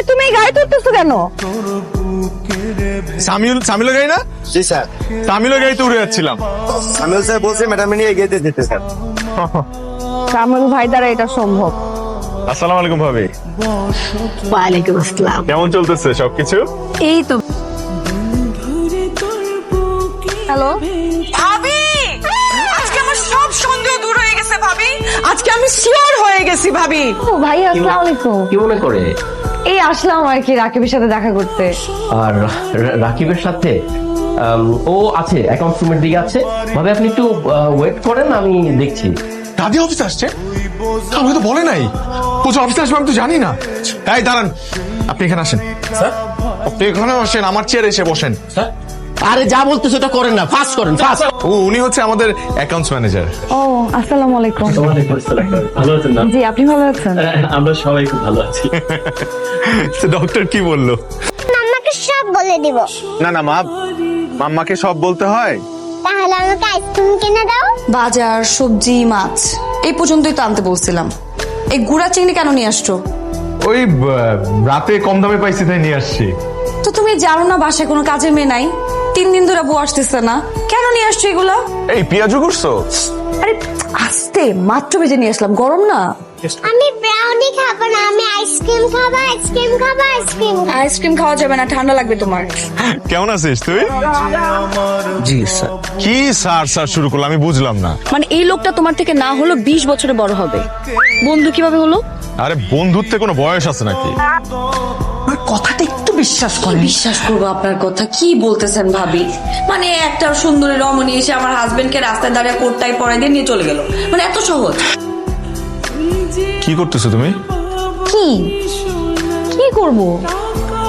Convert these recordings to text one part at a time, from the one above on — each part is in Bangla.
তুমি এই গাড়ি তুলতেছো কেন? সামিলের গাড়ি না? জি স্যার। সামিলের গাড়িতে উড়ে যাচ্ছিলাম। সামিল স্যার বলছে ম্যাডাম নিয়ে এগিয়ে যেতে স্যার। কামরুল ভাই দ্বারা এটা সম্ভব। আসসালামু আলাইকুম ভাবি। ওয়ালাইকুম আসসালাম। কেমন চলতেছে সবকিছু? এই তো। হ্যালো ভাবি, আজকে আমার সব সন্দেহ দূর হয়ে গেছে ভাবি। আজকে আমি শিওর হয়ে গেছি ভাবি। ও ভাই, আসসালামু আলাইকুম। কি মনে করে? এই আসলাম আর কি রাকিবের সাথে দেখা করতে। আর রাকিবের সাথে ও আছে অ্যাকাউন্টস রুমের দিকে আছে। ভাবে আপনি একটু ওয়েট করেন, আমি দেখছি। দাদি অফিসে আসছে? আমাকে তো বলে নাই। ও যে অফিসে আসবে আমি তো জানি না। এই দাঁড়ান, আপনি এখানে আসেন। স্যার, আপনি এখানে বসেন, আমার চেয়ারে এসে বসেন। স্যার, আরে যা বলতেছো ওটা করেন না, ফাস্ট করেন, ফাস্ট। উনি হচ্ছে আমাদের অ্যাকাউন্টস ম্যানেজার। ও আসসালামু আলাইকুম। ভালো আছেন না? জি, আপনি ভালো আছেন? আমরা সবাই খুব ভালো আছি। ডক্টর কি বললো? মাম্মাকে সব বলে দিব। না না মা, মাম্মাকে সব বলতে হয়? তাহলে আমাকে আইসক্রিম কিনে দাও। বাজার, সবজি, মাছ এই পর্যন্তই তো আনতে বলছিলাম। এই গুড়া চিংড়ি কেন নিয়ে আসছো? ওই রাতে কম দামে পাইছি তাই নিয়ে আসছি। তো তুমি জানো না বাসায় কোনো কাজের মেয়ে নাই? 3 দিন ধরে বউ আসতেছে না, কেন নিয়ে আসছো এগুলা? এই পেঁয়াজু করছো? আরে আস্তে, মাত্র ভেজে নিয়ে আসলাম, গরম না। আমি ব্রাউনি খাবো না, আমি আইসক্রিম খাবো, আইসক্রিম খাবো, আইসক্রিম খাবো। আইসক্রিম খাওয়া যাবে না, ঠান্ডা লাগবে তোমার। কেমন আছিস তুই? জি স্যার। কি স্যার স্যার শুরু করলো আমি বুঝলাম না। মানে এই লোকটা তোমার থেকে না হলো 20 বছরে বড় হবে, বন্ধু কিভাবে হলো? আরে বন্ধুত্বে কোনো বয়স আছে নাকি? কথাটা একটু বিশ্বাস করেন। বিশ্বাস করবো আপনার কথা? কি বলতেছেন ভাবি? মানে একটা সুন্দরী রমণী এসে আমার হাজবেন্ডকে রাস্তায় দাঁড়িয়ে কোটটাই পরাই দিয়ে নিয়ে চলে গেল, মানে এত সহজ? কি করতেছো তুমি? কি কি করব?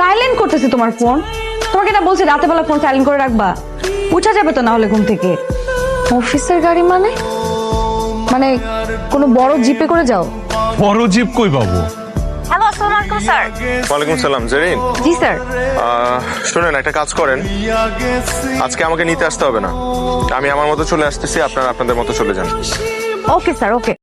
সাইলেন্ট করতেছি তোমার ফোন। তোমাকে না বলছি রাতে বেলা ফোন সাইলেন্ট করে রাখবা। উঠা যাবে তো না হলে ঘুম থেকে। অফিসের গাড়ি মানে মানে কোনো বড় জিপে করে যাও? বড় জিপ কই পাবো? হ্যালো, আসসালামু আলাইকুম স্যার। ওয়ালাইকুম সালাম জেরিন। জি স্যার। শুনেন, একটা কাজ করেন, আজকে আমাকে নিতে আসতে হবে না, আমি আমার মতো চলে আসতেছি, আপনারা আপনাদের মতো চলে যান। ওকে স্যার, ওকে।